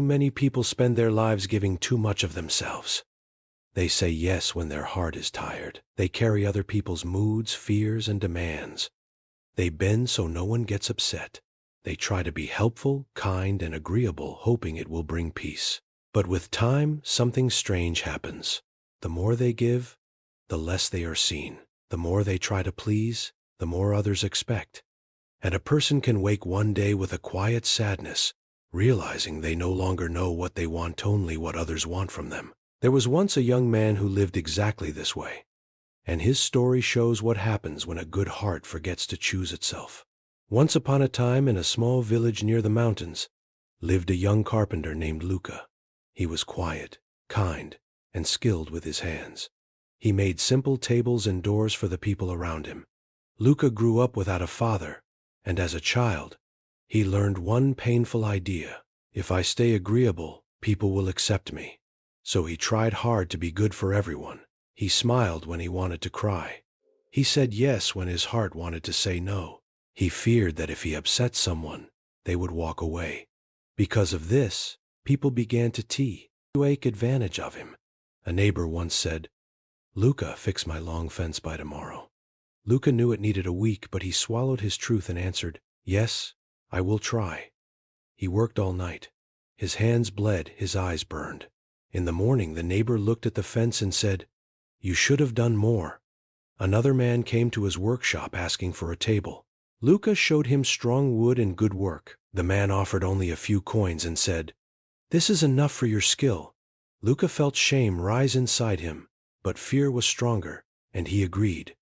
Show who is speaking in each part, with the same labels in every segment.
Speaker 1: many people spend their lives giving too much of themselves. They say yes when their heart is tired. They carry other people's moods, fears, and demands. They bend so no one gets upset. They try to be helpful, kind, and agreeable, hoping it will bring peace. But with time, something strange happens. The more they give, the less they are seen. The more they try to please, the more others expect. And a person can wake one day with a quiet sadness, realizing they no longer know what they want, only what others want from them. There was once a young man who lived exactly this way, and his story shows what happens when a good heart forgets to choose itself. Once upon a time, in a small village near the mountains, lived a young carpenter named Luca. He was quiet, kind, and skilled with his hands. He made simple tables and doors for the people around him. Luca grew up without a father, and as a child, he learned one painful idea: if I stay agreeable, people will accept me. So he tried hard to be good for everyone. He smiled when he wanted to cry. He said yes when his heart wanted to say no. He feared that if he upset someone, they would walk away. Because of this, people began to take advantage of him. A neighbor once said, "Luca, fix my long fence by tomorrow." Luca knew it needed a week, but he swallowed his truth and answered, "Yes, I will try." He worked all night. His hands bled, his eyes burned. In the morning, the neighbor looked at the fence and said, "You should have done more." Another man came to his workshop asking for a table. Luca showed him strong wood and good work. The man offered only a few coins and said, "This is enough for your skill." Luca felt shame rise inside him, but fear was stronger, and he agreed.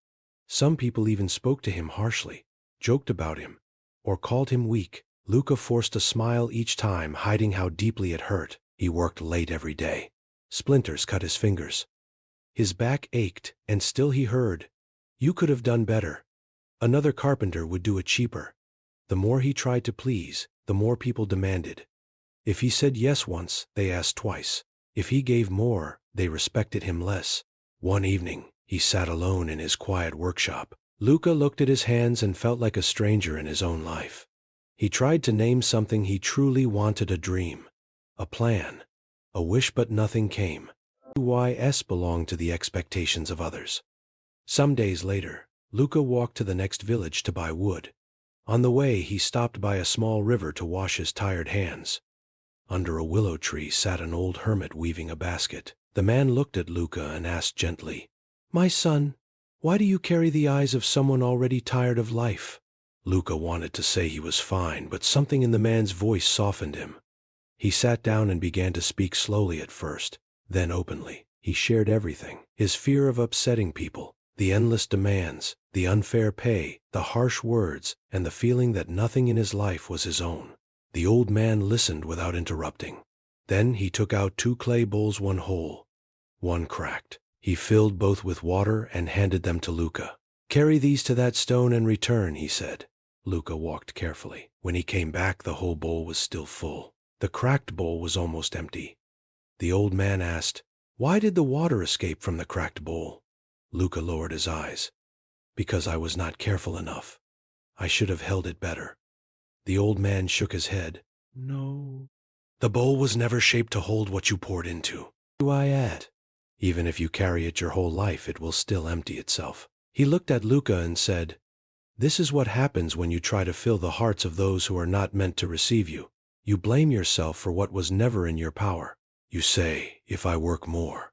Speaker 1: Some people even spoke to him harshly, joked about him, or called him weak. Luca forced a smile each time, hiding how deeply it hurt. He worked late every day. Splinters cut his fingers. His back ached, and still he heard, "You could have done better. Another carpenter would do it cheaper." The more he tried to please, the more people demanded. If he said yes once, they asked twice. If he gave more, they respected him less. One evening, he sat alone in his quiet workshop. Luca looked at his hands and felt like a stranger in his own life. He tried to name something he truly wanted: a dream, a plan, a wish, but nothing came. Ys belonged to the expectations of others. Some days later, Luca walked to the next village to buy wood. On the way, he stopped by a small river to wash his tired hands. Under a willow tree sat an old hermit weaving a basket. The man looked at Luca and asked gently, "My son, why do you carry the eyes of someone already tired of life?" Luca wanted to say he was fine, but something in the man's voice softened him. He sat down and began to speak slowly at first, then openly. He shared everything: his fear of upsetting people, the endless demands, the unfair pay, the harsh words, and the feeling that nothing in his life was his own. The old man listened without interrupting. Then he took out 2 clay bowls, one whole, one cracked. He filled both with water and handed them to Luca. "Carry these to that stone and return," he said. Luca walked carefully. When he came back, the whole bowl was still full. The cracked bowl was almost empty. The old man asked, "Why did the water escape from the cracked bowl?" Luca lowered his eyes. "Because I was not careful enough. I should have held it better." The old man shook his head. "No. The bowl was never shaped to hold what you poured into. I add, even if you carry it your whole life, it will still empty itself." He looked at Luca and said, "This is what happens when you try to fill the hearts of those who are not meant to receive you. You blame yourself for what was never in your power. You say, 'If I work more,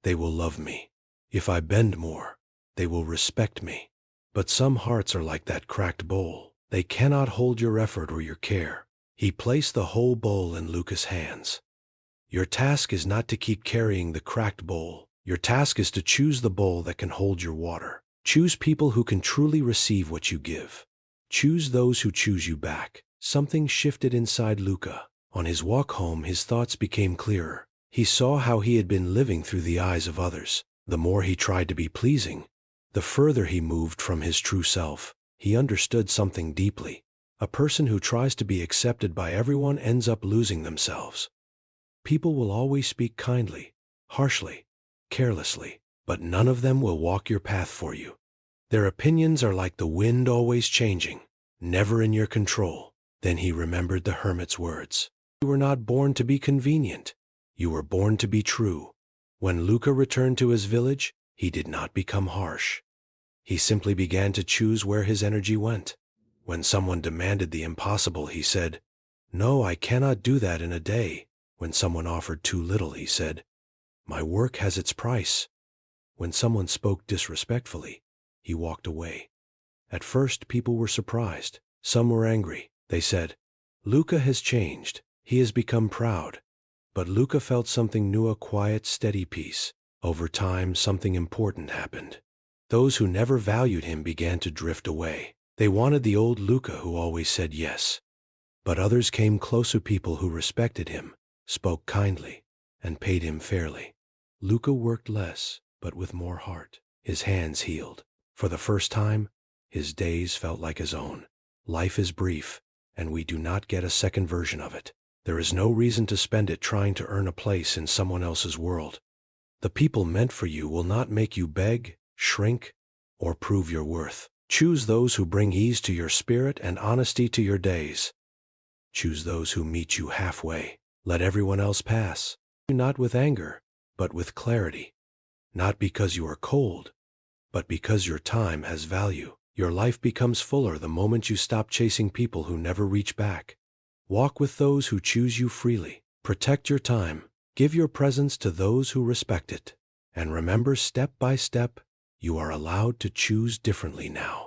Speaker 1: they will love me. If I bend more, they will respect me.' But some hearts are like that cracked bowl. They cannot hold your effort or your care." He placed the whole bowl in Luca's hands. "Your task is not to keep carrying the cracked bowl. Your task is to choose the bowl that can hold your water. Choose people who can truly receive what you give. Choose those who choose you back." Something shifted inside Luca. On his walk home, his thoughts became clearer. He saw how he had been living through the eyes of others. The more he tried to be pleasing, the further he moved from his true self. He understood something deeply. A person who tries to be accepted by everyone ends up losing themselves. People will always speak kindly, harshly, carelessly, but none of them will walk your path for you. Their opinions are like the wind, always changing, never in your control. Then he remembered the hermit's words. You were not born to be convenient. You were born to be true. When Luca returned to his village, he did not become harsh. He simply began to choose where his energy went. When someone demanded the impossible, he said, "No, I cannot do that in a day." When someone offered too little, he said, "My work has its price." When someone spoke disrespectfully, he walked away. At first, people were surprised. Some were angry. They said, "Luca has changed. He has become proud." But Luca felt something new, a quiet, steady peace. Over time, something important happened. Those who never valued him began to drift away. They wanted the old Luca who always said yes. But others came closer, people who respected him, spoke kindly, and paid him fairly. Luca worked less, but with more heart. His hands healed. For the first time, his days felt like his own. Life is brief, and we do not get a second version of it. There is no reason to spend it trying to earn a place in someone else's world. The people meant for you will not make you beg, shrink, or prove your worth. Choose those who bring ease to your spirit and honesty to your days. Choose those who meet you halfway. Let everyone else pass. Not with anger, but with clarity. Not because you are cold, but because your time has value. Your life becomes fuller the moment you stop chasing people who never reach back. Walk with those who choose you freely. Protect your time. Give your presence to those who respect it. And remember, step by step, you are allowed to choose differently now.